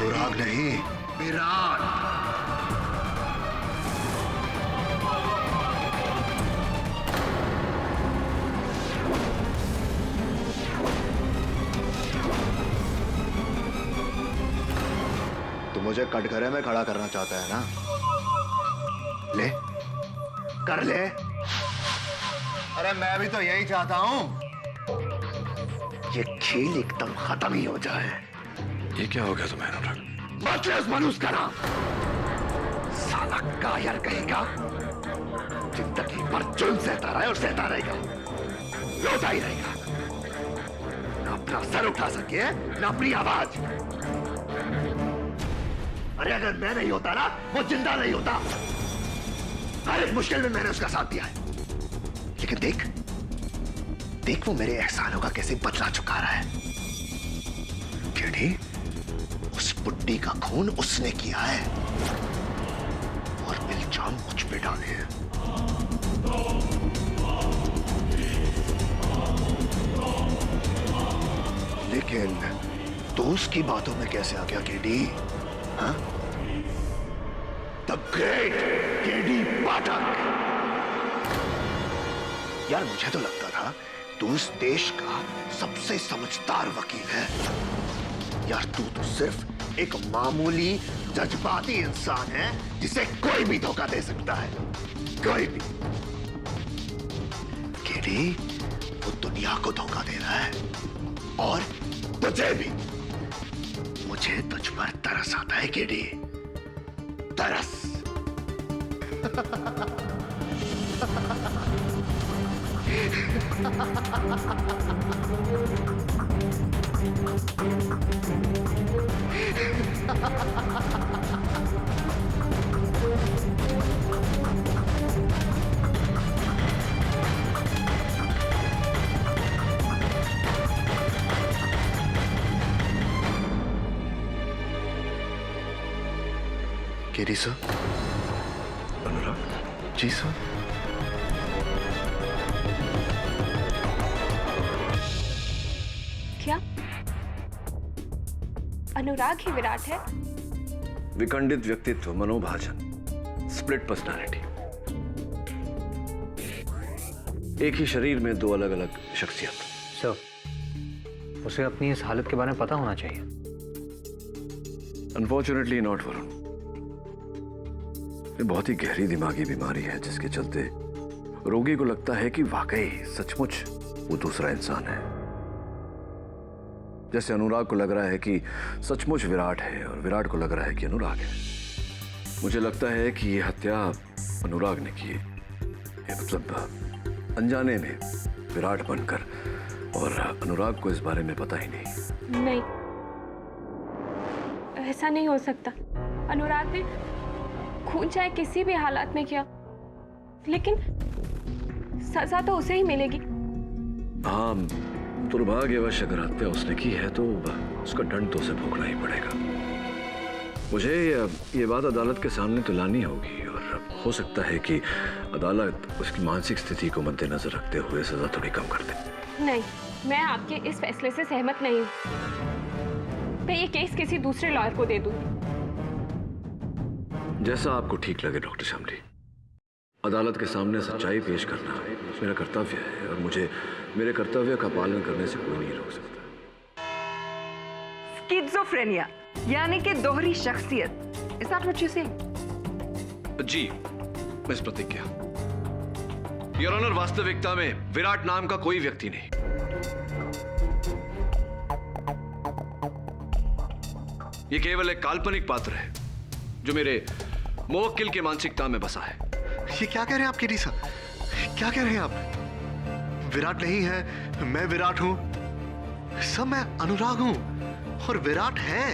अनुराग नहीं, विराट। तू मुझे कटघरे में खड़ा करना चाहता है ना? ले, कर ले। अरे मैं भी तो यही चाहता हूं, ये खेल एकदम खत्म ही हो जाए। ये क्या हो गया तुम्हें अनुराग? बदले मनुष्य का नाम, साला कायर कहेगा। जिंदगी भर जुल्म सहता रहा है और सहता रहेगा, रोता ही रहेगा। ना अपना सर उठा सके, ना अपनी आवाज। अरे अगर मैं नहीं होता ना, वो जिंदा नहीं होता। हर एक मुश्किल में मैंने उसका साथ दिया है, लेकिन देख देख वो मेरे एहसानों का कैसे बदला चुका रहा है। केडी, उस बुड्ढी का खून उसने किया है और इल्जाम मुझ पे डाले हैं। लेकिन तो उसकी बातों में कैसे आ गया केडी? हाँ? द ग्रेट केडी पाठक। यार मुझे तो लगता था तू इस देश का सबसे समझदार वकील है। यार तू तो सिर्फ एक मामूली जज्बाती इंसान है जिसे कोई भी धोखा दे सकता है, कोई भी। केडी, वो दुनिया को धोखा दे रहा है और तुझे भी। मुझे तुझ पर तरस आता है केडी, तरस। KD sir. Anurag ji sir. क्या अनुराग ही विराट है? विखंडित व्यक्तित्व, मनोभाजन, स्प्लिट पर्सनालिटी। एक ही शरीर में दो अलग अलग शख्सियत। सर, उसे अपनी इस हालत के बारे में पता होना चाहिए। Unfortunately not Varun. ये बहुत ही गहरी दिमागी बीमारी है जिसके चलते रोगी को लगता है कि वाकई सचमुच वो दूसरा इंसान है। जैसे अनुराग को लग रहा है कि सचमुच विराट है और विराट को लग रहा है कि अनुराग है। मुझे लगता है कि ये हत्या अनुराग ने की है, मतलब अनजाने में विराट बनकर, और अनुराग को इस बारे में पता ही नहीं। नहीं, ऐसा नहीं हो सकता। अनुराग ने खून चाहे किसी भी हालात में किया, लेकिन सजा तो उसे ही मिलेगी। हाँ, दुर्भाग्यवश अगर हत्या उसने की है तो उसका दंड तो उसे भोगना ही पड़ेगा। मुझे ये बात अदालत के सामने तो लानी होगी, और हो सकता है कि अदालत उसकी मानसिक स्थिति को मद्देनजर रखते हुए सजा थोड़ी कम कर दे। नहीं, मैं आपके इस फैसले से सहमत नहीं हूँ। मैं ये केस किसी दूसरे लॉयर को दे दूंगी। जैसा आपको ठीक लगे डॉक्टर शामली। अदालत के सामने सच्चाई पेश करना मेरा कर्तव्य है, और मुझे मेरे कर्तव्य का पालन करने से कोई नहीं रोक सकता। स्किज़ोफ्रेनिया यानी कि दोहरी शख्सियत। Is that what you're saying? जी मिस प्रतिज्ञा, योर ऑनर, वास्तविकता में विराट नाम का कोई व्यक्ति नहीं। ये केवल एक काल्पनिक पात्र है जो मेरे मुवक्किल की मानसिकता में बसा है। ये क्या कह रहे हैं आप केडी सर? क्या कह रहे हैं आप? विराट नहीं है, मैं विराट हूं। सब मैं अनुराग हूं और विराट है।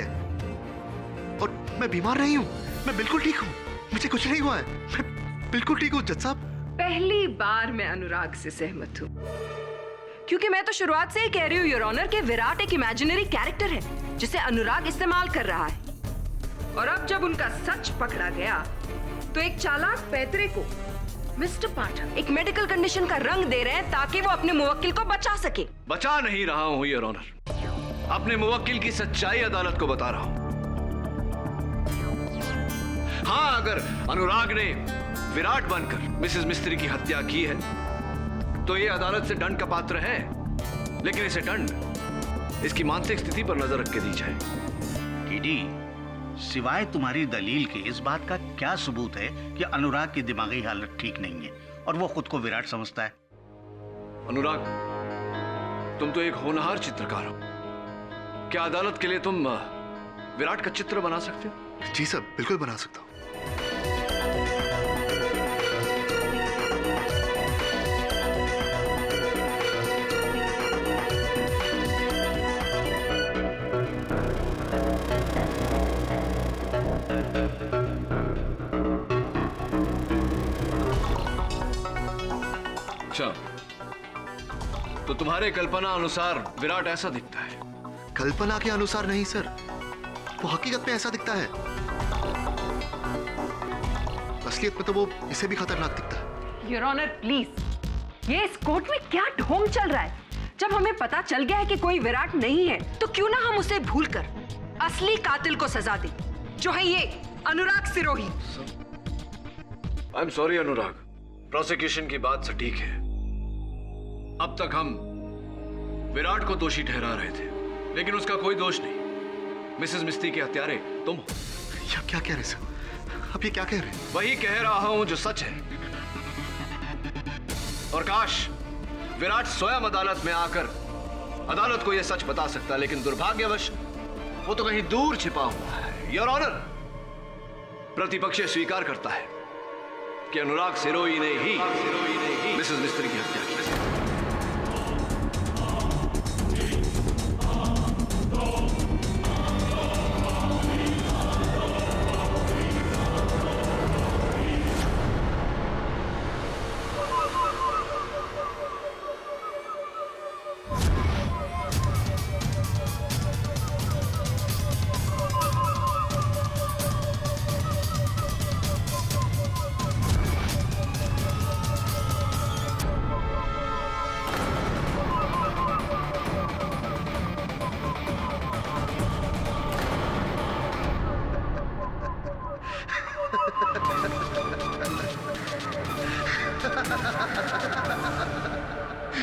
और मैं बीमार नहीं हूं, मैं बिल्कुल ठीक हूं। मुझे कुछ नहीं हुआ है, मैं बिल्कुल ठीक हूं जज साहब। पहली बार मैं अनुराग से सहमत हूँ, क्योंकि मैं तो शुरुआत से ही कह रही हूँ योर ऑनर कि विराट एक इमेजिनरी कैरेक्टर है जिसे अनुराग इस्तेमाल कर रहा है। और अब जब उनका सच पकड़ा गया तो एक चालाक पैतरे को मिस्टर पाठक एक मेडिकल कंडीशन का रंग दे रहे हैं ताकि वो अपने मुवक्किल को बचा सके। बचा नहीं रहा हूं योर ऑनर, अपने मुवक्किल की सच्चाई अदालत को बता रहा हूं। अगर अनुराग ने विराट बनकर मिसेस मिस्त्री की हत्या की है तो ये अदालत से दंड का पात्र है, लेकिन इसे दंड इसकी मानसिक स्थिति पर नजर रख के दी जाए। कीडी, सिवाय तुम्हारी दलील के इस बात का क्या सबूत है कि अनुराग की दिमागी हालत ठीक नहीं है और वो खुद को विराट समझता है? अनुराग, तुम तो एक होनहार चित्रकार हो। क्या अदालत के लिए तुम विराट का चित्र बना सकते हो? जी सर, बिल्कुल बना सकता हूँ। अच्छा, तो तुम्हारे कल्पना अनुसार विराट ऐसा दिखता है? कल्पना के अनुसार नहीं सर, वो हकीकत में ऐसा दिखता है। असलियत में तो वो इसे भी खतरनाक दिखता है। योर ऑनर प्लीज, ये इस कोर्ट में क्या ढोंग चल रहा है? जब हमें पता चल गया है कि कोई विराट नहीं है तो क्यों ना हम उसे भूलकर असली कातिल को सजा दें, जो है ये Anurag Sirohi. I am sorry Anurag, prosecution की बात सटीक है। अब तक हम विराट को दोषी ठहरा रहे थे, लेकिन उसका कोई दोष नहीं। मिसेस मिस्त्री के हत्यारे तुम हो। क्या कह रहे सर? अब ये क्या कह रहे हैं? वही कह रहा हूं जो सच है। और काश विराट स्वयं अदालत में आकर अदालत को यह सच बता सकता, लेकिन दुर्भाग्यवश वो तो कहीं दूर छिपा हुआ है। योर ऑनर, प्रतिपक्ष स्वीकार करता है कि अनुराग सिरोही ने ही मिसेस मिस्त्री की हत्या की।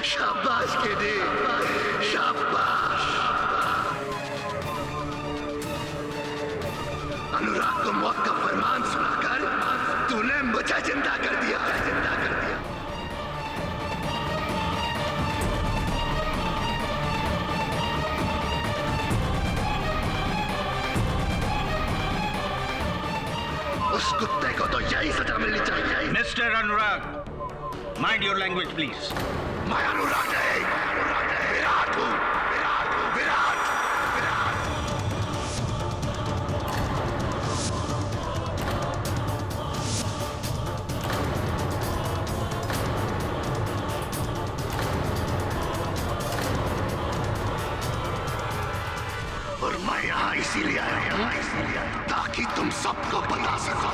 शाबाश केडी, शाबाश। अनुराग को मौत का फरमान सुनाकर तूने मुझे जिंदा कर दिया, जिंदा कर दिया। उस कुत्ते को तो यही सजा मिलनी चाहिए। Mister Anurag, mind your language please. मैं अनुराग नहीं, विराट हूं, विराट, विराट। और मैं यहाँ इसीलिए आया हूँ ताकि तुम सबको बता सको,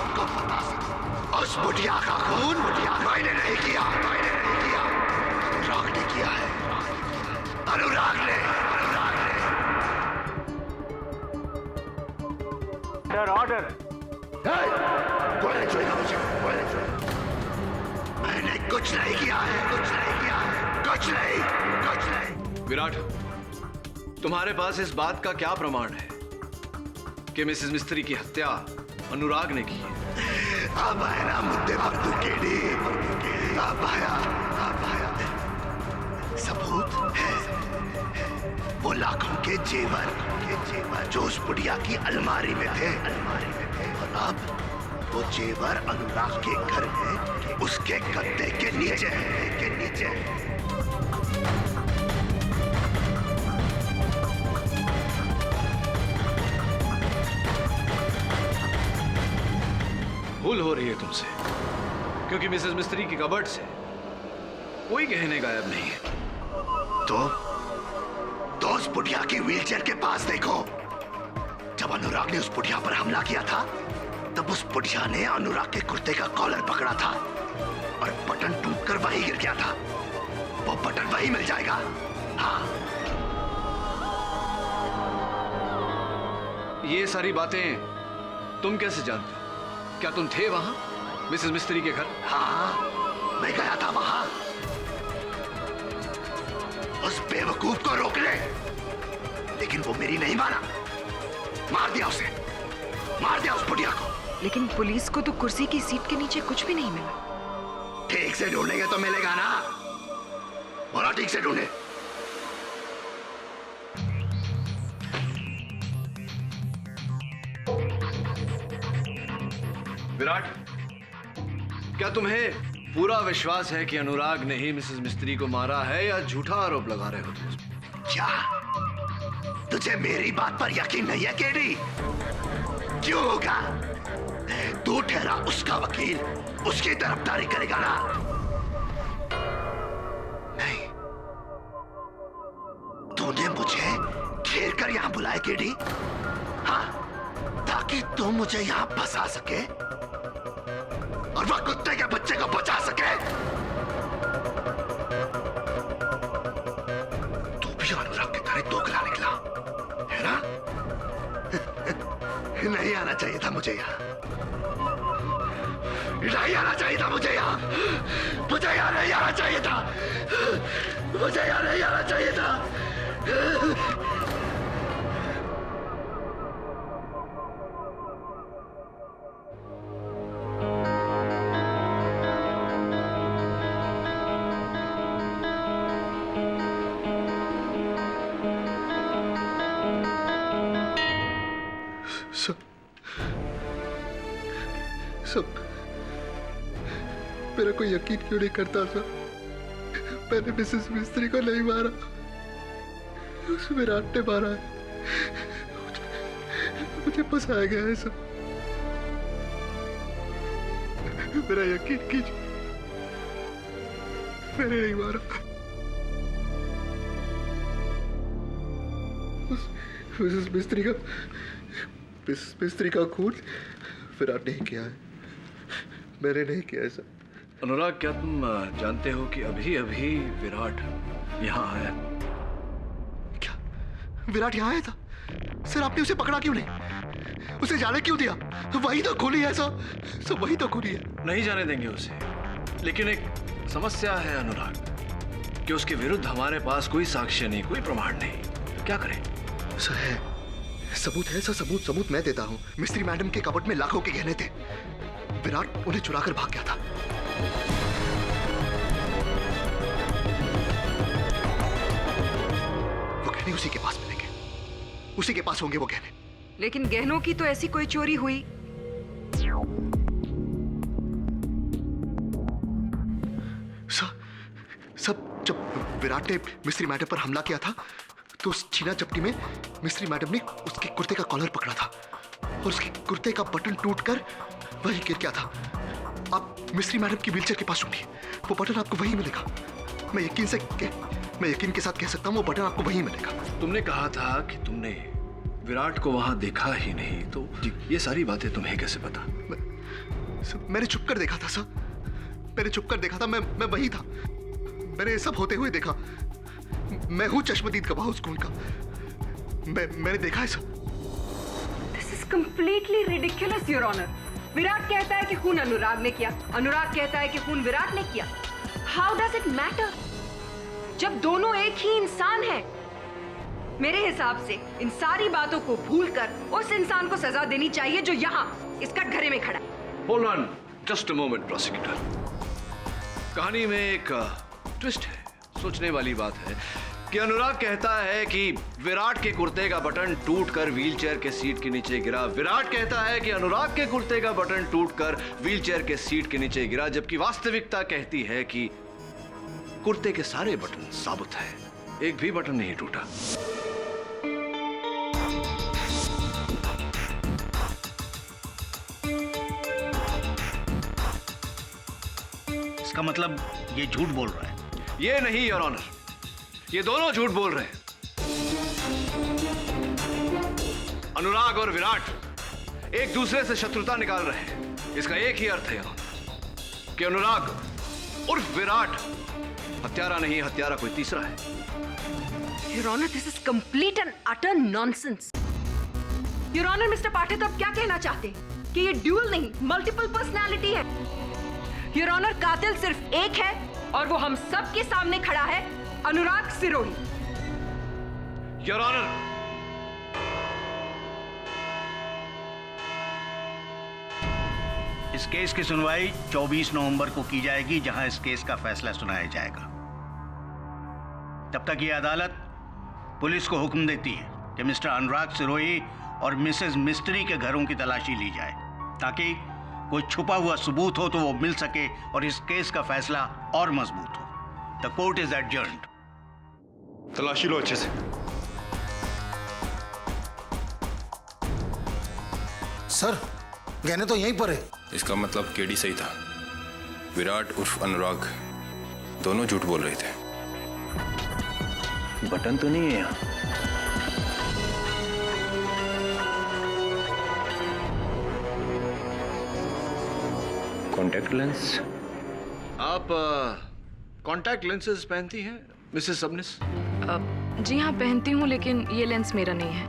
उस बुढ़िया का खून मैंने नहीं किया, मैंने नहीं किया, अनुराग ने किया है, अनुराग ने। Sir, order. कोई नहीं छुएगा मुझे, कोई नहीं छुएगा। मैंने कुछ नहीं किया है, कुछ नहीं किया है, कुछ नहीं, कुछ नहीं। विराट, तुम्हारे पास इस बात का क्या प्रमाण है कि मिसेस मिस्त्री की हत्या अनुराग ने की है? अब आया ना मुद्दे पर तू केडी, अब आया, अब आया। सबूत है, वो लाखों के जेवर जो उस बुढ़िया की अलमारी में थे, और अब वो जेवर अनुराग के घर में उसके गद्दे के नीचे, के नीचे। भूल हो रही है तुमसे, क्योंकि मिसेस मिस्त्री की कबर्ड से कोई गहने गायब नहीं है। तो उस बुढ़िया की व्हीलचेयर के पास देखो। जब अनुराग ने उस बुढ़िया पर हमला किया था, तब उस बुढ़िया ने अनुराग के कुर्ते का कॉलर पकड़ा था और बटन टूटकर वहीं गिर गया था। वो बटन वहीं मिल जाएगा। हाँ, ये सारी बातें तुम कैसे जानते हो? क्या तुम थे वहां मिसेस मिस्त्री के घर? हाँ, मैं गया था वहां उस बेवकूफ को रोकने, लेकिन वो मेरी नहीं माना। मार दिया उसे, मार दिया उस बुढ़िया को। लेकिन पुलिस को तो कुर्सी की सीट के नीचे कुछ भी नहीं मिला। ठीक से ढूंढेंगे तो मिलेगा ना। बोला ठीक से ढूंढे। विराट, क्या तुम्हें पूरा विश्वास है कि अनुराग ने ही मिसेस मिस्त्री को मारा है या झूठा आरोप लगा रहे हो तुम? क्या तुझे मेरी बात पर यकीन नहीं है केडी? क्यों होगा? तू ठहरा उसका वकील, उसकी तरफदारी करेगा ना? नहीं, तूने मुझे घेर कर यहां बुलाया केडी, हाँ, ताकि तू मुझे यहां फंसा सके और वह कुत्ते के बच्चे को बचा सके। तू भी अनुराग की तरह दोगला निकला है ना? नहीं आना चाहिए था मुझे यहाँ, नहीं आना चाहिए था मुझे यहाँ, मुझे यहाँ नहीं आना चाहिए था, मुझे यहाँ नहीं आना चाहिए था। सब मेरा कोई यकीन क्यों नहीं करता सर? मैंने मिसेस मिस्त्री को नहीं मारा, उस विराट ने मारा है। मुझे फंसाया गया है सर, मेरा यकीन कीजिए, मैंने नहीं मारा। मिसेस मिस्त्री का खून विराट नहीं किया है, मैंने नहीं किया है सर। अनुराग, क्या तुम जानते हो कि अभी अभी विराट यहाँ आया? क्या विराट यहाँ आया था? सर आपने उसे पकड़ा क्यों नहीं? उसे जाने क्यों दिया? वही तो खूनी है सर, वही तो खूनी है। नहीं जाने देंगे उसे, लेकिन एक समस्या है अनुराग कि उसके विरुद्ध हमारे पास कोई साक्ष्य नहीं, कोई प्रमाण नहीं। क्या करें? सर है, सबूत है सर, सबूत मैं देता हूँ। मिस्त्री मैडम के कपट में लाखों के गहने थे, विराट उन्हें चुराकर भाग गया था। वो गहने उसी के पास मिलेंगे, उसी के पास होंगे वो गहने। लेकिन गहनों की तो ऐसी कोई चोरी हुई? सब जब विराट ने मिस्त्री मैडम पर हमला किया था तो उस छीना झपटी में मिस्त्री मैडम ने उसके कुर्ते का कॉलर पकड़ा था और उसके कुर्ते का बटन टूटकर वही गिर गया था। आप मिस्त्री मैडम की व्हीलचेयर के पास ढूंढिए, वो बटन आपको वहीं मिलेगा। मैं यकीन के साथ कह सकता हूँ वो बटन आपको वहीं मिलेगा। तुमने कहा था कि तुमने विराट को वहां देखा ही नहीं, तो ये सारी बातें तुम्हें कैसे पता? मैंने छुप कर देखा था सर, मैंने छुप कर देखा था, मैं वही था, मैंने ये सब होते हुए देखा। मैं हूं चश्मदीद गवाह उस खून का, मैंने देखा है sir. This is completely ridiculous, Your Honor. Virat कहता है कि खून अनुराग ने किया, अनुराग कहता है कि खून विराट ने किया। How does it matter? जब दोनों एक ही इंसान हैं। मेरे हिसाब से इन सारी बातों को भूलकर उस इंसान को सजा देनी चाहिए जो यहाँ इस कटघरे में खड़ा है। Hold on, just a moment, prosecutor. कहानी में एक ट्विस्ट है, सोचने वाली बात है कि अनुराग कहता है कि विराट के कुर्ते का बटन टूटकर व्हीलचेयर के सीट के नीचे गिरा। विराट कहता है कि अनुराग के कुर्ते का बटन टूटकर व्हीलचेयर के सीट के नीचे गिरा, जबकि वास्तविकता कहती है कि कुर्ते के सारे बटन साबुत हैं, एक भी बटन नहीं टूटा। इसका मतलब ये झूठ बोल रहा है? ये नहीं योर ऑनर, ये दोनों झूठ बोल रहे हैं। अनुराग और विराट एक दूसरे से शत्रुता निकाल रहे हैं। इसका एक ही अर्थ है योर ऑनर कि अनुराग उर्फ विराट हत्यारा नहीं, हत्यारा कोई तीसरा है। Your Honor, this is complete and utter nonsense. Your honour mister Pathak, तो आप क्या कहना चाहते हैं कि ये ड्यूल नहीं मल्टीपल पर्सनालिटी है? योर ऑनर, कातिल सिर्फ एक है और वो हम सब के सामने खड़ा है, अनुराग सिरोही। योर ऑनर, इस केस की सुनवाई 24 नवंबर को की जाएगी, जहां इस केस का फैसला सुनाया जाएगा। तब तक ये अदालत पुलिस को हुक्म देती है कि मिस्टर अनुराग सिरोही और मिसेस मिस्त्री के घरों की तलाशी ली जाए, ताकि कोई छुपा हुआ सबूत हो तो वो मिल सके और इस केस का फैसला और मजबूत हो। The court is adjourned. तलाशी लो अच्छे से। सर, गहने तो यहीं पर है। इसका मतलब केडी सही था। विराट उर्फ अनुराग दोनों झूठ बोल रहे थे। बटन तो नहीं है यहाँ। Contact lens. आप कॉन्टैक्ट लेंसेज पहनती हैं मिसेस सबनिस? जी हाँ, पहनती हूँ, लेकिन ये लेंस मेरा नहीं है,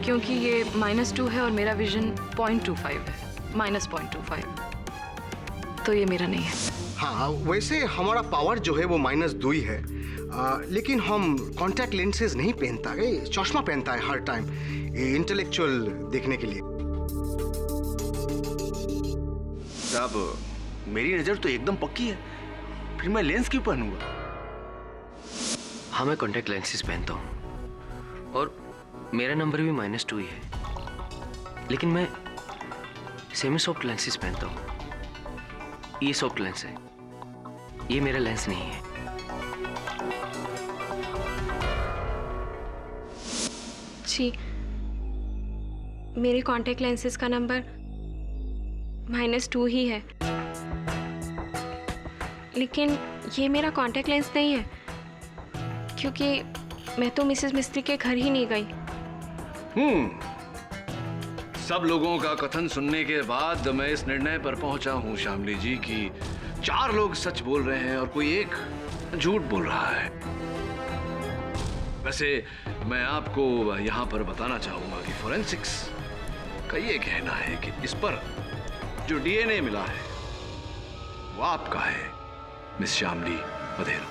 क्योंकि ये -2 है और मेरा विजन 0.25 है, -0.25, तो ये मेरा नहीं है। हाँ, वैसे हमारा पावर जो है वो -2 ही है, लेकिन हम कॉन्टैक्ट लेंसेज नहीं पहनता है, चश्मा पहनता है हर टाइम, इंटेलेक्चुअल देखने के लिए। साहब, मेरी नजर तो एकदम पक्की है, फिर मैं लेंस क्यों पहनूंगा? हाँ, मैं कॉन्टैक्ट लेंसेज पहनता हूँ और मेरा नंबर भी -2 ही है, लेकिन मैं सेमी सॉफ्ट लेंसेज पहनता हूँ। ये सॉफ्ट लेंस है, ये मेरा लेंस नहीं है। जी, मेरे कॉन्टैक्ट लेंसेज का नंबर -2 ही है, लेकिन ये मेरा कॉन्टैक्ट लेंस नहीं है, क्योंकि मैं तो मिसेस मिस्त्री के घर ही नहीं गई। सब लोगों का कथन सुनने के बाद मैं इस निर्णय पर पहुंचा हूं श्यामली जी कि 4 लोग सच बोल रहे हैं और कोई एक झूठ बोल रहा है। वैसे मैं आपको यहां पर बताना चाहूंगा कि फोरेंसिक्स का ये कहना है कि इस पर जो डीएनए मिला है वो आपका है, मिस श्यामली बधेल।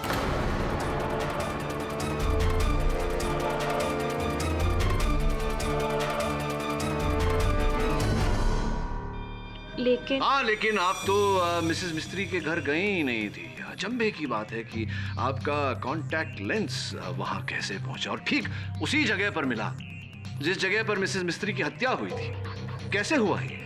लेकिन आप तो मिसेस मिस्त्री के घर गई ही नहीं थी। अचंभे की बात है कि आपका कॉन्टैक्ट लेंस वहां कैसे पहुंचा और ठीक उसी जगह पर मिला जिस जगह पर मिसेस मिस्त्री की हत्या हुई थी। कैसे हुआ ये?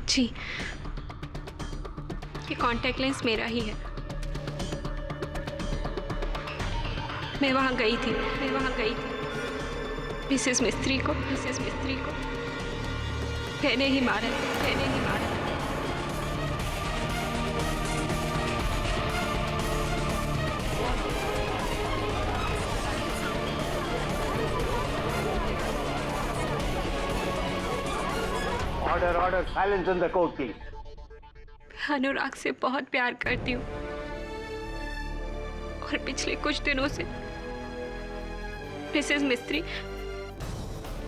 जी, ये कॉन्टैक्ट लेंस मेरा ही है। मैं वहां गई थी मिसेस मिस्त्री को मैंने ही मारा। Order, silence in the court, please. अनुराग से बहुत प्यार करती हूँ और पिछले कुछ दिनों से मिसेस मिस्त्री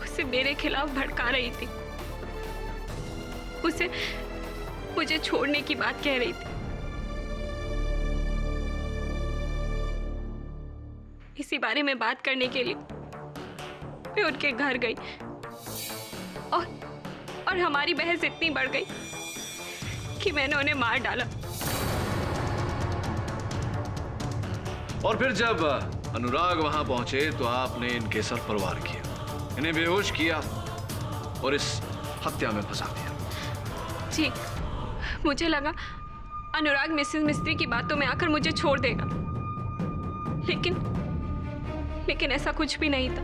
उसे मेरे खिलाफ भड़का रही थी। उसे मुझे छोड़ने की बात कह रही थी। इसी बारे में बात करने के लिए मैं उनके घर गई और हमारी बहस इतनी बढ़ गई कि मैंने उन्हें मार डाला। और फिर जब अनुराग वहां पहुंचे तो आपने इनके सर पर वार किया, इन्हें बेहोश किया और इस हत्या में फंसा दिया। जी, मुझे लगा अनुराग मिसेस मिस्त्री की बातों में आकर मुझे छोड़ देगा, लेकिन ऐसा कुछ भी नहीं था।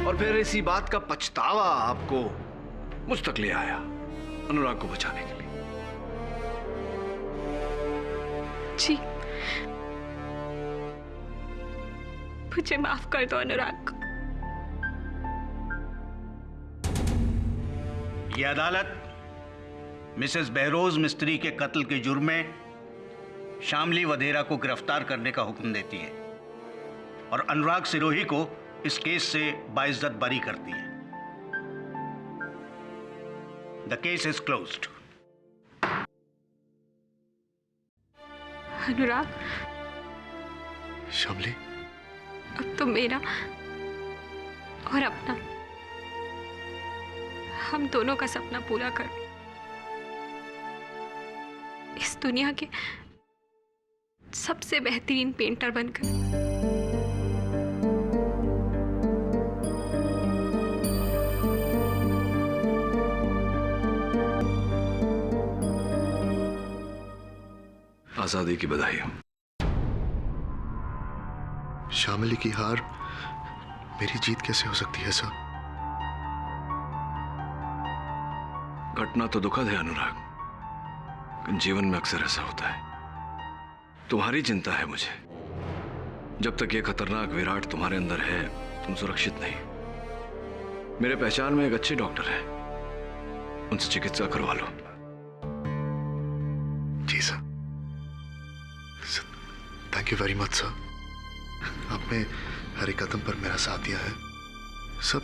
और फिर इसी बात का पछतावा आपको मुझ तक ले आया अनुराग को बचाने के लिए। जी, मुझे माफ कर दो अनुराग। यह अदालत मिसेस बहरोज मिस्त्री के कत्ल के जुर्म में शामली वधेरा को गिरफ्तार करने का हुक्म देती है और अनुराग सिरोही को इस केस से बाइज्जत बरी करती है। The case is closed. Anurag, Shamli, अब तो मेरा और अपना, हम दोनों का सपना पूरा करो। इस दुनिया के सबसे बेहतरीन पेंटर बनकर। आजादी की बधाई हो। शामली की हार मेरी जीत कैसे हो सकती है सर? घटना तो दुखद है अनुराग, लेकिन जीवन में अक्सर ऐसा होता है। तुम्हारी चिंता है मुझे। जब तक ये खतरनाक विराट तुम्हारे अंदर है, तुम सुरक्षित नहीं। मेरे पहचान में एक अच्छे डॉक्टर है, उनसे चिकित्सा करवा लो। जी sir, thank you very much sir. आपने हर एक कदम पर मेरा साथ दिया है। सब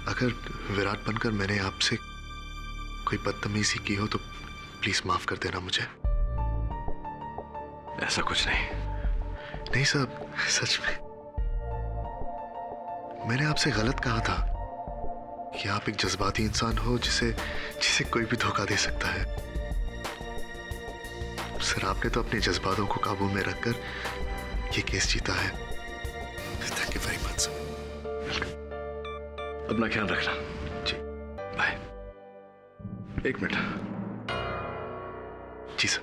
अगर विराट बनकर मैंने आपसे कोई बदतमीजी की हो तो प्लीज माफ कर देना मुझे। ऐसा कुछ नहीं सर, सच में मैंने आपसे गलत कहा था कि आप एक जज्बाती इंसान हो जिसे कोई भी धोखा दे सकता है। सर, आपने तो अपने जज्बातों को काबू में रखकर ये केस जीता है। Thank you very much sir. अपना ख्याल रखना। जी, बाय। एक मिनट। जी सर।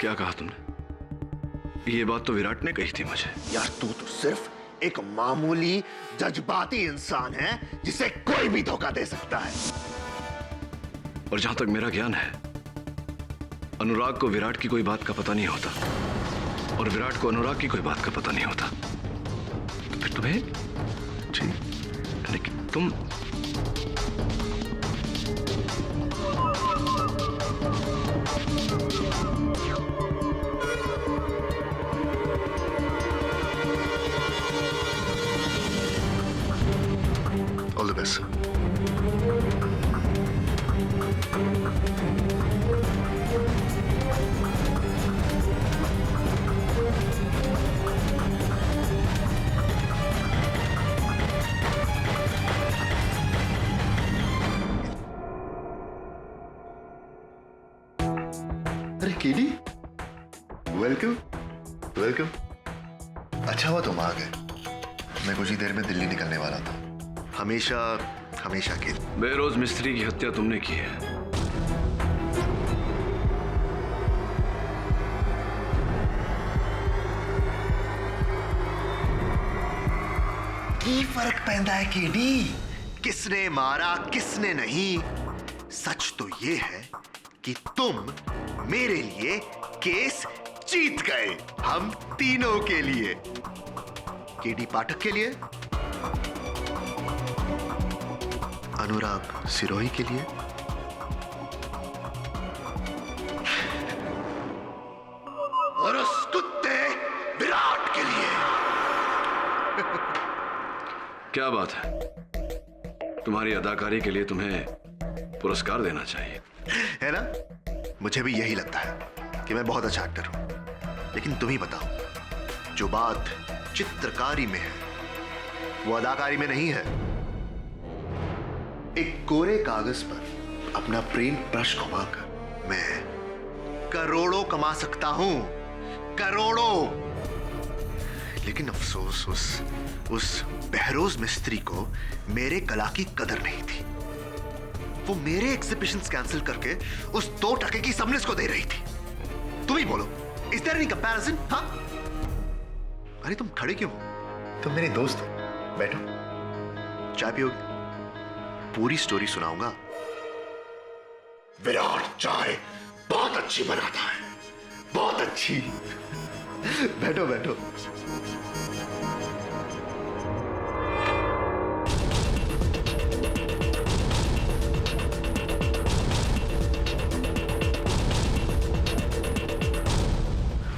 क्या कहा तुमने? ये बात तो विराट ने कही थी मुझे। यार, तू तो सिर्फ एक मामूली जज्बाती इंसान है जिसे कोई भी धोखा दे सकता है। और जहां तक मेरा ज्ञान है, अनुराग को विराट की कोई बात का पता नहीं होता और विराट को अनुराग की कोई बात का पता नहीं होता। तो फिर तुम्हें? जी, लेकिन तुम ऑल द बेस्ट। अरे केडी, वेलकम वेलकम। अच्छा हुआ तुम आ गए, मैं कुछ ही देर में दिल्ली निकलने वाला था। हमेशा हमेशा के लिए। बहरोज मिस्त्री की हत्या तुमने की है। की फर्क पैदा है केडी, किसने मारा किसने नहीं। सच तो ये है कि तुम मेरे लिए केस जीत गए, हम तीनों के लिए। केडी पाठक के लिए, अनुराग सिरोही के लिए और उस कुत्ते विराट के लिए। क्या बात है, तुम्हारी अदाकारी के लिए तुम्हें पुरस्कार देना चाहिए, है ना? मुझे भी यही लगता है कि मैं बहुत अच्छा एक्टर हूं। लेकिन तुम ही बताओ, जो बात चित्रकारी में है वो अदाकारी में नहीं है। एक कोरे कागज पर अपना प्रेम ब्रश घुमाकर मैं करोड़ों कमा सकता हूं, करोड़ों। लेकिन अफसोस उस बहरोज मिस्त्री को मेरे कला की कदर नहीं थी। वो मेरे एग्जिबिशंस कैंसिल करके उस 2 टके की समलिस को दे रही थी। तुम ही बोलो, इज देयर एनी कंपैरिजन? हाँ? अरे तुम खड़े क्यों? तुम मेरे दोस्त हो, बैठो, चाय पियोगे? पूरी स्टोरी सुनाऊंगा। विराट चाय बहुत अच्छी बनाता है, बहुत अच्छी। बैठो बैठो।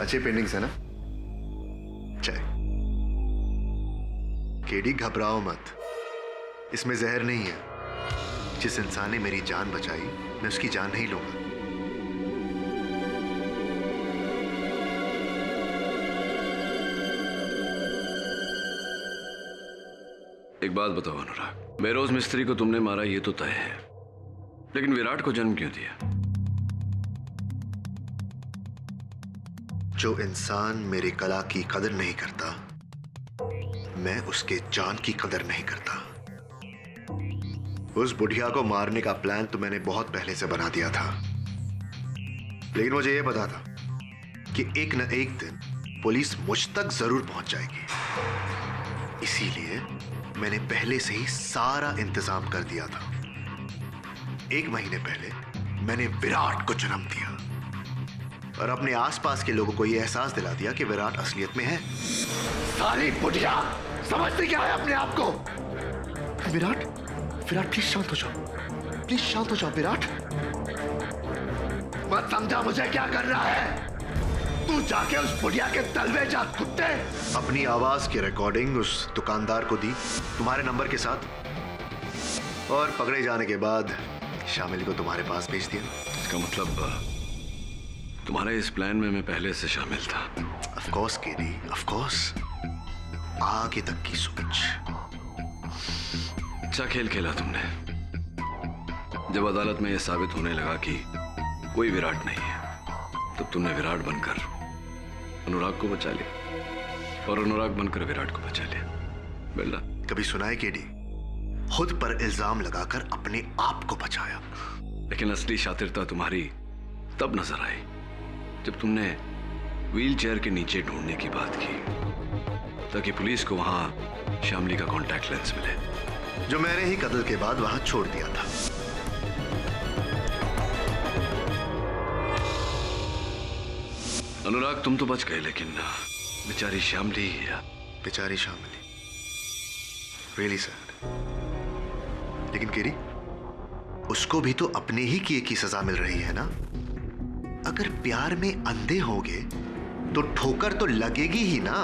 अच्छे पेंटिंग्स है ना? चाय। केडी घबराओ मत, इसमें जहर नहीं है। जिस इंसान ने मेरी जान बचाई, मैं उसकी जान नहीं लूंगा। एक बात बताओ अनुराग, बेरोज मिस्त्री को तुमने मारा ये तो तय है, लेकिन विराट को जन्म क्यों दिया? जो इंसान मेरी कला की कदर नहीं करता, मैं उसके जान की कदर नहीं करता। उस बुढ़िया को मारने का प्लान तो मैंने बहुत पहले से बना दिया था, लेकिन मुझे यह पता था कि एक न एक दिन पुलिस मुझ तक जरूर पहुंच जाएगी। इसीलिए मैंने पहले से ही सारा इंतजाम कर दिया था। 1 महीने पहले मैंने विराट को जन्म दिया और अपने आसपास के लोगों को यह एहसास दिला दिया कि विराट असलियत में है। साली बुढ़िया, समझती क्या है अपने आप को? विराट, विराट प्लीज शांत हो जाओ, प्लीज शांत हो जाओ विराट। मत समझा मुझे क्या कर रहा है। तू जाके उस बुढ़िया के तलवे जा कुत्ते। अपनी आवाज की रिकॉर्डिंग उस दुकानदार को दी तुम्हारे नंबर के साथ, और पकड़े जाने के बाद शामिल को तुम्हारे पास भेज दिया। इसका मतलब तुम्हारे इस प्लान में मैं पहले से शामिल था। Of course KD, of course. आगे तक की सोच। अच्छा खेल खेला तुमने। जब अदालत में यह साबित होने लगा कि कोई विराट नहीं है, तब तुमने विराट बनकर अनुराग को बचा लिया और अनुराग बनकर विराट को बचा लिया। बेला कभी सुना है केडी? खुद पर इल्जाम लगाकर अपने आप को बचाया। लेकिन असली शातिरता तुम्हारी तब नजर आई जब तुमने व्हील चेयर के नीचे ढूंढने की बात की, ताकि पुलिस को वहां श्यामली का कॉन्टैक्ट लेंस मिले, जो मैंने ही कत्ल के बाद वहां छोड़ दिया था। अनुराग तुम तो बच गए, लेकिन बेचारी श्यामली, बेचारी श्यामली, रियली सैड। लेकिन केरी, उसको भी तो अपने ही किए की सजा मिल रही है ना? अगर प्यार में अंधे होगे तो ठोकर तो लगेगी ही ना।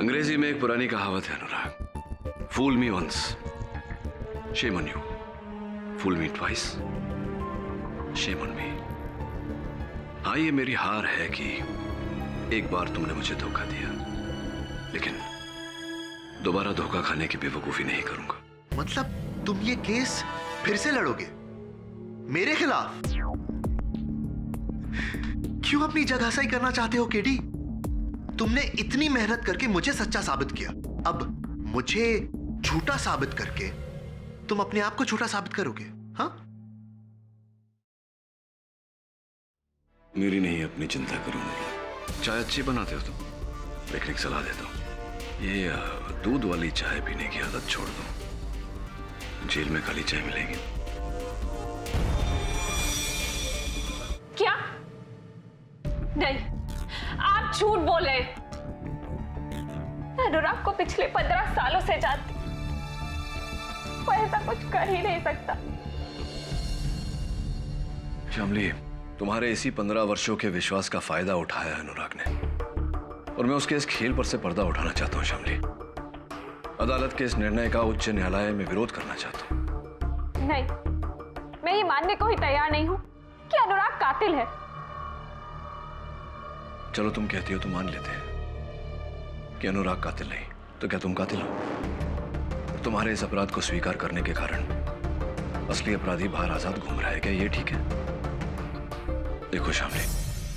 अंग्रेजी में एक पुरानी कहावत है Anurag, fool me once, shame on you, fool me twice, shame on me. हाँ, ये मेरी हार है कि एक बार तुमने मुझे धोखा दिया, लेकिन दोबारा धोखा खाने की बेवकूफी नहीं करूंगा। मतलब तुम ये केस फिर से लड़ोगे मेरे खिलाफ? क्यों अपनी जगहसाई करना चाहते हो केडी? तुमने इतनी मेहनत करके मुझे सच्चा साबित किया, अब मुझे झूठा साबित करके तुम अपने आप को झूठा साबित करोगे? हाँ, मेरी नहीं, अपनी चिंता करो। चाय अच्छी बनाते हो तुम, लेकिन एक सलाह देता हूँ, ये दूध वाली चाय पीने की आदत छोड़ दो। जेल में काली चाय मिलेगी। क्या? नहीं, आप झूठ बोल रहे। अनुराग को पिछले 15 सालों से जानती, वो ऐसा कुछ कर ही नहीं सकता। श्यामली, तुम्हारे इसी 15 वर्षों के विश्वास का फायदा उठाया अनुराग ने, और मैं उसके इस खेल पर से पर्दा उठाना चाहता हूं। श्यामली, अदालत के इस निर्णय का उच्च न्यायालय में विरोध करना चाहता हूं। नहीं, मैं ये मानने को ही तैयार नहीं हूं कि अनुराग कातिल है। चलो, तुम कहती हो तो मान लेते हैं कि अनुराग कातिल नहीं, तो क्या तुम कातिल हो? तुम्हारे इस अपराध को स्वीकार करने के कारण असली अपराधी बाहर आजाद घूम रहा है, क्या ये ठीक है? देखो श्यामली,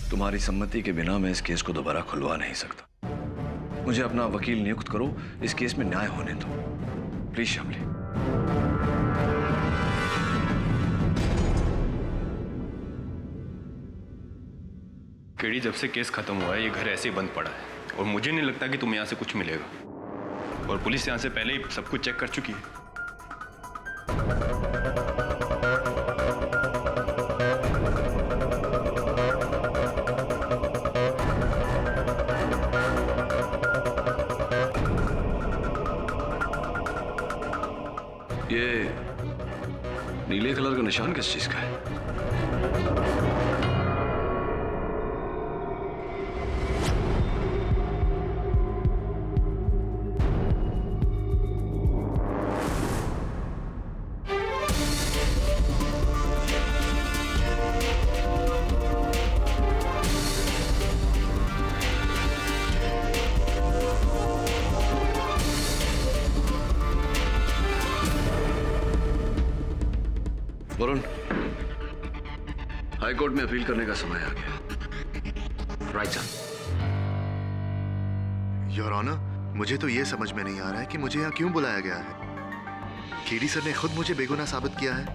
तुम्हारी सम्मति के बिना मैं इस केस को दोबारा खुलवा नहीं सकता। मुझे अपना वकील नियुक्त करो, इस केस में न्याय होने दो, प्लीज श्यामली। केडी, जब से केस खत्म हुआ है ये घर ऐसे ही बंद पड़ा है, और मुझे नहीं लगता कि तुम्हें यहाँ से कुछ मिलेगा, और पुलिस यहाँ से पहले ही सब कुछ चेक कर चुकी है। ये नीले कलर का निशान किस चीज का है? वरुण, हाईकोर्ट में अपील करने का समय आ गया। Right sir. योर ऑनर, मुझे तो ये समझ में नहीं आ रहा है कि मुझे यहाँ क्यों बुलाया गया है। केडी सर ने खुद मुझे बेगुनाह साबित किया है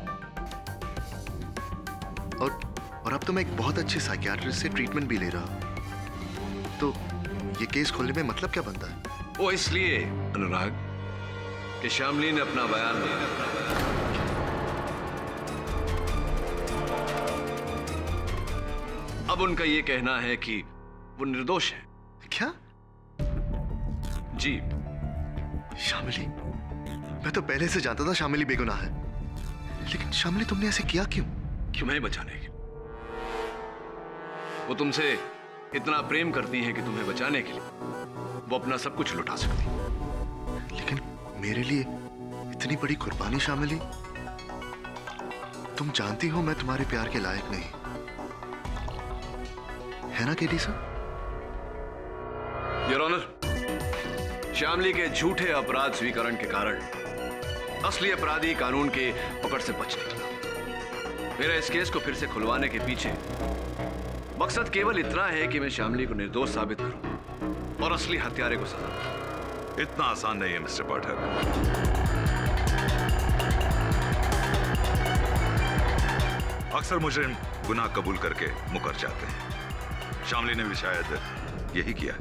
और अब तो मैं एक बहुत अच्छे साइकियाट्रिस्ट से ट्रीटमेंट भी ले रहा हूँ। तो ये केस खोलने में मतलब क्या बनता है? वो इसलिए अनुराग कि श्यामली ने अपना बयान दिया। अब उनका ये कहना है कि वो निर्दोष है। क्या? जी। शामिली? मैं तो पहले से जानता था शामिली बेगुनाह है, लेकिन शामिली तुमने ऐसे किया क्यों? तुम्हें बचाने के। वो तुमसे इतना प्रेम करती हैं कि तुम्हें बचाने के लिए वो अपना सब कुछ लुटा सकती। लेकिन मेरे लिए इतनी बड़ी कुर्बानी शामिली, तुम जानती हो मैं तुम्हारे प्यार के लायक नहीं, है ना केडी सर? योर ऑनर, श्यामली के झूठे अपराध स्वीकरण के कारण असली अपराधी कानून के पकड़ से बच निकला। मेरा इस केस को फिर से खुलवाने के पीछे मकसद केवल इतना है कि मैं श्यामली को निर्दोष साबित करूं और असली हत्यारे को सजा दूं। इतना आसान नहीं है मिस्टर पाठक। अक्सर मुजरिम गुनाह कबूल करके मुकर जाते हैं। शामली ने भी शायद यही किया।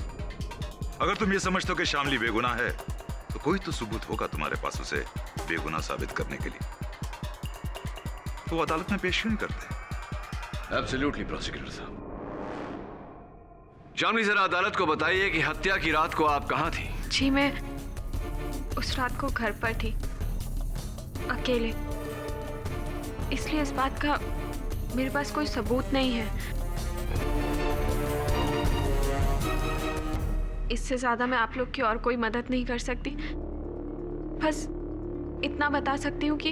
अगर तुम ये समझते हो कि शामली बेगुनाह है, तो कोई तो सबूत होगा तुम्हारे पास उसे बेगुनाह साबित करने के लिए। तो वो अदालत में पेश क्यों नहीं करते? एब्सोल्युटली प्रोसिक्यूटर साहब। शामली, जरा अदालत को बताइए कि हत्या की रात को आप कहां थी? जी, मैं उस रात को घर पर थी, अकेले। इसलिए इस बात का मेरे पास कोई सबूत नहीं है। इससे ज्यादा मैं आप लोग की और कोई मदद नहीं कर सकती। बस इतना बता सकती हूँ कि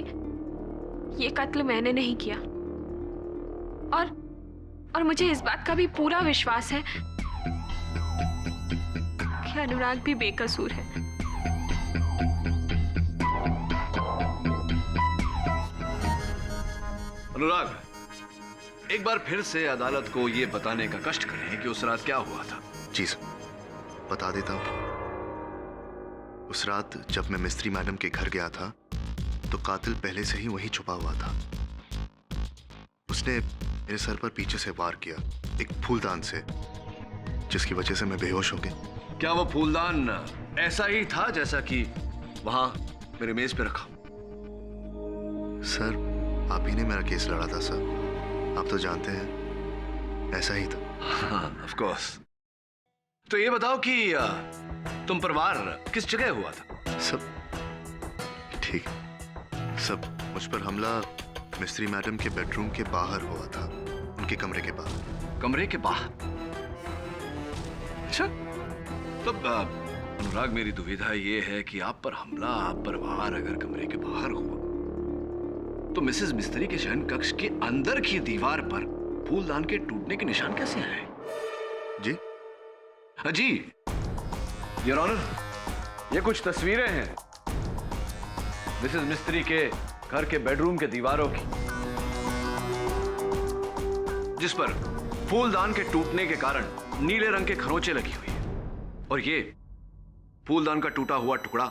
ये कत्ल मैंने नहीं किया, और मुझे इस बात का भी पूरा विश्वास है कि अनुराग भी बेकसूर है। अनुराग, एक बार फिर से अदालत को यह बताने का कष्ट करें कि उस रात क्या हुआ था। जी सर, बता देता हूं। उस रात जब मैं मिस्त्री मैडम के घर गया था, तो कातिल पहले से ही वहीं छुपा हुआ था। उसने मेरे सर पर पीछे से वार किया, एक फूलदान से, जिसकी वजह से मैं बेहोश हो गया। क्या वो फूलदान ऐसा ही था जैसा कि वहां मेरे मेज पे रखा? सर, आप ही ने मेरा केस लड़ा था सर, आप तो जानते हैं, ऐसा ही था। हाँ, ऑफ कोर्स। तो ये बताओ कि तुम पर वार किस जगह हुआ था? सब ठीक है। सब मुझ पर हमला मिस्त्री मैडम के बेडरूम के बाहर हुआ था, उनके कमरे के बाहर। कमरे के बाहर? अच्छा, तब अनुराग, मेरी दुविधा ये है कि आप पर हमला, आप पर वार अगर कमरे के बाहर हुआ, तो मिसेस मिस्त्री के शयन कक्ष के अंदर की दीवार पर फूलदान के टूटने के निशान कैसे आए? जी जी, योर ऑनर, ये कुछ तस्वीरें हैं मिसेस मिस्त्री के घर के बेडरूम के दीवारों की, जिस पर फूलदान के टूटने के कारण नीले रंग के खरोंचे लगी हुई है। और ये फूलदान का टूटा हुआ टुकड़ा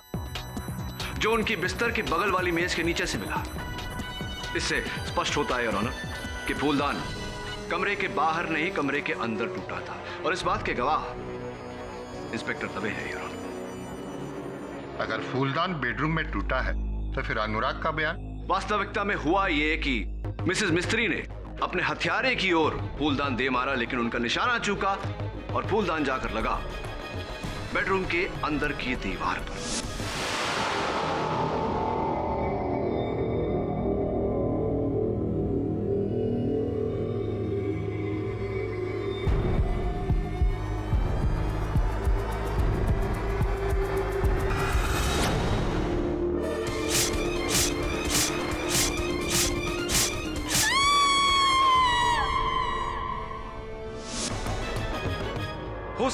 जो उनकी बिस्तर की बगल वाली मेज के नीचे से मिला। इससे स्पष्ट होता है योर ऑनर कि फूलदान कमरे के बाहर नहीं, कमरे के अंदर टूटा था। और इस बात के गवाह इंस्पेक्टर दबे हैं योर ऑनर। अगर फूलदान बेडरूम में टूटा है, तो फिर अनुराग का बयान? वास्तविकता में हुआ यह कि मिसेस मिस्त्री ने अपने हथियारे की ओर फूलदान दे मारा, लेकिन उनका निशाना चूका और फूलदान जाकर लगा बेडरूम के अंदर की दीवार पर।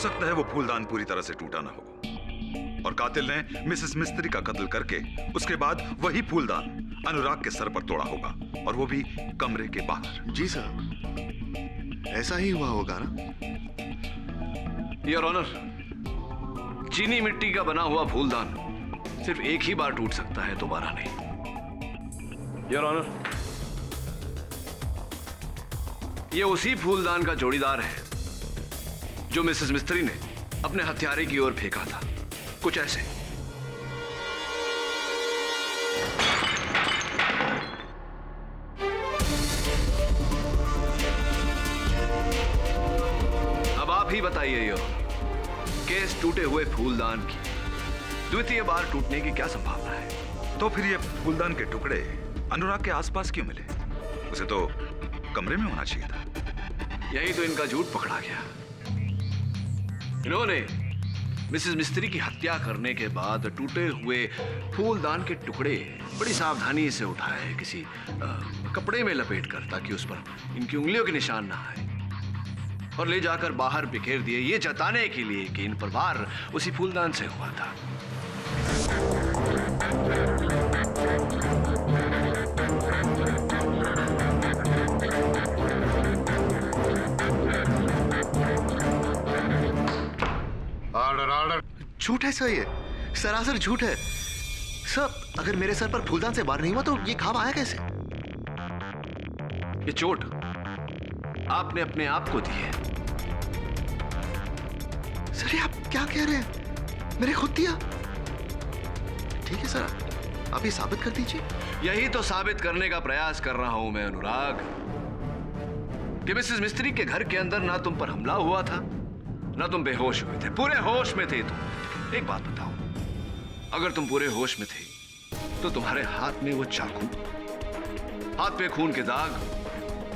सकता है वो फूलदान पूरी तरह से टूटा ना हो और कातिल ने मिसेस मिस्त्री का कत्ल करके उसके बाद वही फूलदान अनुराग के सर पर तोड़ा होगा, और वो भी कमरे के बाहर। जी सर, ऐसा ही हुआ होगा ना? योर ऑनर, चीनी मिट्टी का बना हुआ फूलदान सिर्फ एक ही बार टूट सकता है, दोबारा नहीं। योर ऑनर, ये उसी फूलदान का जोड़ीदार है जो मिसेस मिस्त्री ने अपने हत्यारे की ओर फेंका था, कुछ ऐसे। अब आप ही बताइए योर ऑनर, केस टूटे हुए फूलदान की द्वितीय बार टूटने की क्या संभावना है? तो फिर ये फूलदान के टुकड़े अनुराग के आसपास क्यों मिले? उसे तो कमरे में होना चाहिए था। यही तो इनका झूठ पकड़ा गया। इन्होंने मिसेस मिस्त्री की हत्या करने के बाद टूटे हुए फूलदान के टुकड़े बड़ी सावधानी से उठाए, किसी कपड़े में लपेट कर, ताकि उस पर इनकी उंगलियों के निशान ना आए, और ले जाकर बाहर बिखेर दिए, ये जताने के लिए कि इन पर वार उसी फूलदान से हुआ था। Order order. झूठ है सर, ये सरासर झूठ है सर। अगर मेरे सर पर फूलदान से वार नहीं हुआ तो ये घाव आया कैसे? ये चोट आपने अपने आप को दी है। सर, ये आप क्या कह रहे हैं? मैंने खुद दिया। ठीक है सर, आप ये साबित कर दीजिए। यही तो साबित करने का प्रयास कर रहा हूं मैं अनुराग, कि मिसेस मिस्त्री के घर के अंदर ना तुम पर हमला हुआ था, ना तुम बेहोश हुए थे, पूरे होश में थे तुम। एक बात बताओ, अगर तुम पूरे होश में थे तो तुम्हारे हाथ में वो चाकू, हाथ पे खून के दाग,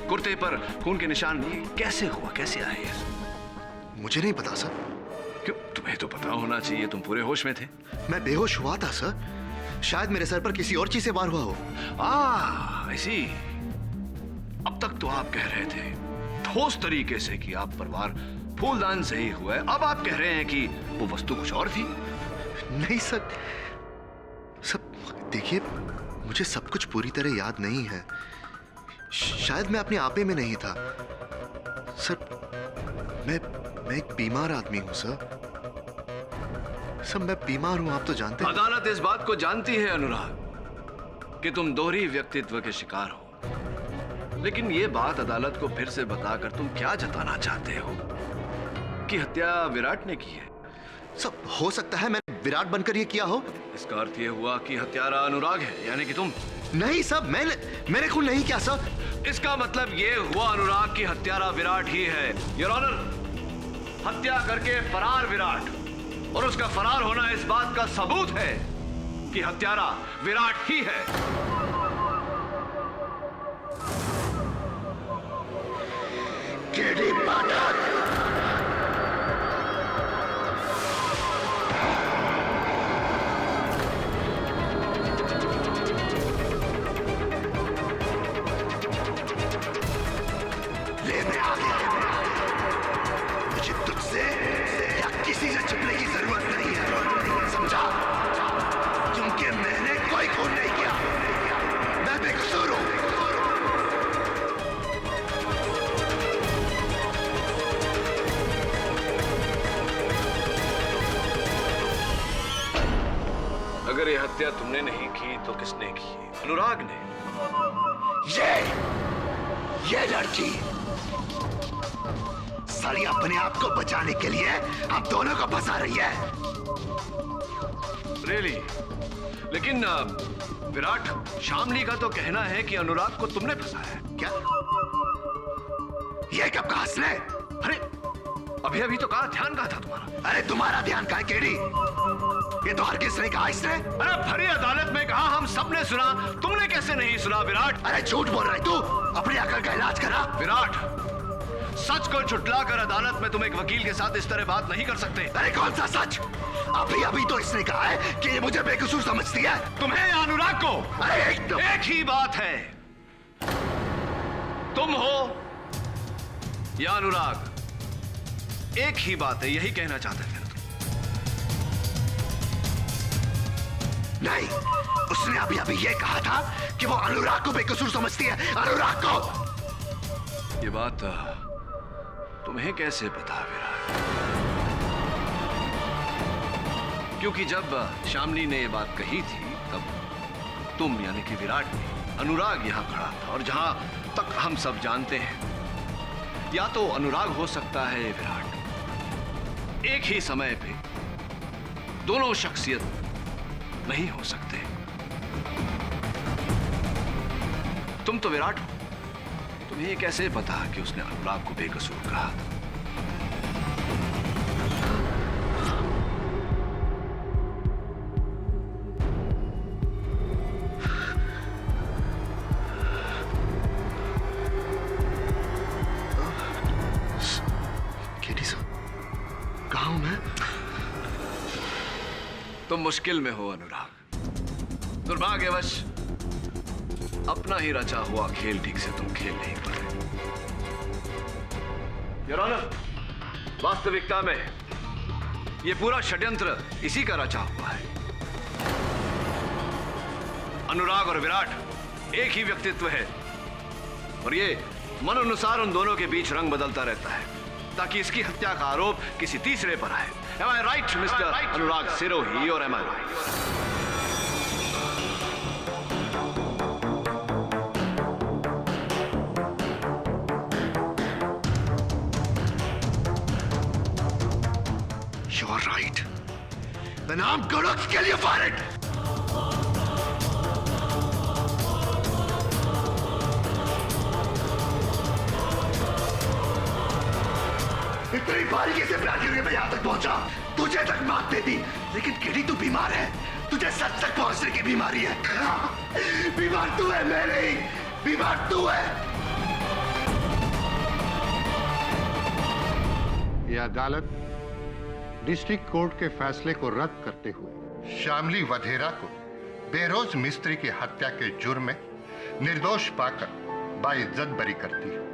कुर्ते पर खून के निशान ये कैसे हुआ, कैसे आए? मुझे नहीं पता सर। क्यों? तुम्हें तो पता होना चाहिए, तुम पूरे होश में थे। मैं बेहोश हुआ था सर, शायद मेरे सर पर किसी और चीज से वार हुआ हो। ऐसी। अब तक तो आप कह रहे थे ठोस तरीके से कि आप पर वार फूलदान से ही हुआ है, अब आप कह रहे हैं कि वो वस्तु कुछ और थी। नहीं सर, सब देखिए, मुझे सब कुछ पूरी तरह याद नहीं है। शायद मैं अपने आपे में नहीं था सर। मैं एक बीमार आदमी हूं सर। सब मैं बीमार हूं, आप तो जानते हैं। अदालत इस बात को जानती है अनुराग कि तुम दोहरी व्यक्तित्व के शिकार हो, लेकिन ये बात अदालत को फिर से बताकर तुम क्या जताना चाहते हो? कि हत्या विराट ने की है? सब हो सकता है मैंने विराट बनकर ये किया हो। इसका अर्थ ये हुआ कि हत्यारा अनुराग है, यानी कि तुम। नहीं सब, मैंने खून नहीं किया सर। इसका मतलब ये हुआ अनुराग की हत्यारा विराट ही है। योर ऑनर, हत्या करके फरार विराट, और उसका फरार होना इस बात का सबूत है कि हत्यारा विराट ही है। केडी पाठक, ले मैं आ गया। मुझे तुझसे या किसी से छिपने की जरूरत नहीं है, समझा? क्योंकि मैंने कोई खून नहीं किया, मैं बेकसूर हूं। अगर ये हत्या तुमने नहीं की तो किसने की? अनुराग ने। ये लड़की साली अपने आप को बचाने के लिए हम दोनों को फंसा रही है। रियली? लेकिन विराट, शामली का तो कहना है कि अनुराग को तुमने फंसाया है। क्या? ये कब कहा इसने? अरे अभी तो कहा, ध्यान कहा था तुम्हारा। अरे तुम्हारा ध्यान कहा केडी? ये तो हरगिज नहीं कहा इसने। अरे भरी अदालत में कहा, हम सबने सुना, तुमने कैसे नहीं सुना विराट? अरे झूठ बोल रहा है तू, अपनी अकल का इलाज करा। विराट, सच को झुटलाकर अदालत में तुम एक वकील के साथ इस तरह बात नहीं कर सकते। अरे कौन सा सच? अभी तो इसने कहा है कि ये मुझे बेकसूर समझती है। तुम्हें या अनुराग को? अरे एक ही बात है, तुम हो या अनुराग, एक ही बात है, यही कहना चाहता है फिर नहीं, उसने अभी अभी ये कहा था कि वो अनुराग को बेकसूर समझती है। अनुराग को। ये बात तुम्हें कैसे पता विराट? क्योंकि जब शामली ने ये बात कही थी तब तुम यानी कि विराट ने, अनुराग यहां खड़ा था, और जहां तक हम सब जानते हैं या तो अनुराग हो सकता है विराट। एक ही समय पे दोनों शख्सियत नहीं हो सकते। तुम तो विराट हो, तुम्हें कैसे पता कि उसने अनुराग को बेकसूर कहा था? कहाँ हूं मैं? तुम मुश्किल में हो अनुराग। दुर्भाग्यवश अपना ही रचा हुआ खेल ठीक से तुम खेल नहीं पाए। योर ऑनर, वास्तविकता में ये पूरा षड्यंत्र इसी का रचा हुआ है। अनुराग और विराट एक ही व्यक्तित्व है और ये मन अनुसार उन दोनों के बीच रंग बदलता रहता है ताकि इसकी हत्या का आरोप किसी तीसरे पर आए। Am I right, Mr. अनुराग सिरोही, और am I right? You're right. Then I'm gonna kill you for it. इतनी बारीकी से प्लान करके मैं यहां तक पहुंचा, तुझे तक मात देती, लेकिन केडी तू बीमार है, तुझे सच तक पहुंचने की बीमारी है। बीमार तू है, मैं नहीं, बीमार तू है। यह अदालत डिस्ट्रिक्ट कोर्ट के फैसले को रद्द करते हुए शामली वधेरा को बेरोज मिस्त्री की हत्या के जुर्म में निर्दोष पाकर बाइज्जत बरी करती है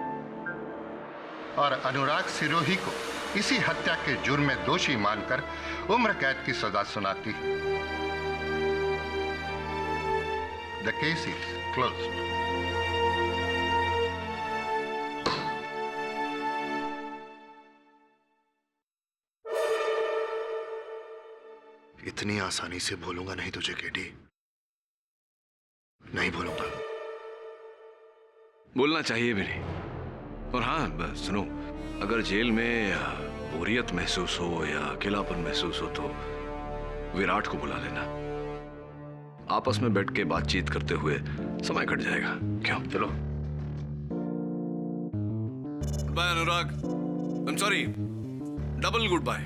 और अनुराग सिरोही को इसी हत्या के जुर्म में दोषी मानकर उम्र कैद की सजा सुनाती है। The case is closed. इतनी आसानी से भूलूंगा नहीं तुझे केडी, नहीं भूलूंगा। बोलना चाहिए भी नहीं। और हाँ सुनो, अगर जेल में बोरियत महसूस हो या अकेलापन महसूस हो तो विराट को बुला लेना। आपस में बैठ के बातचीत करते हुए समय कट जाएगा। क्यों? चलो bye Anurag. I am sorry, double goodbye.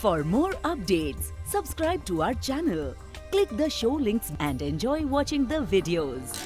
For more updates, subscribe to our channel, click the show links and enjoy watching the videos.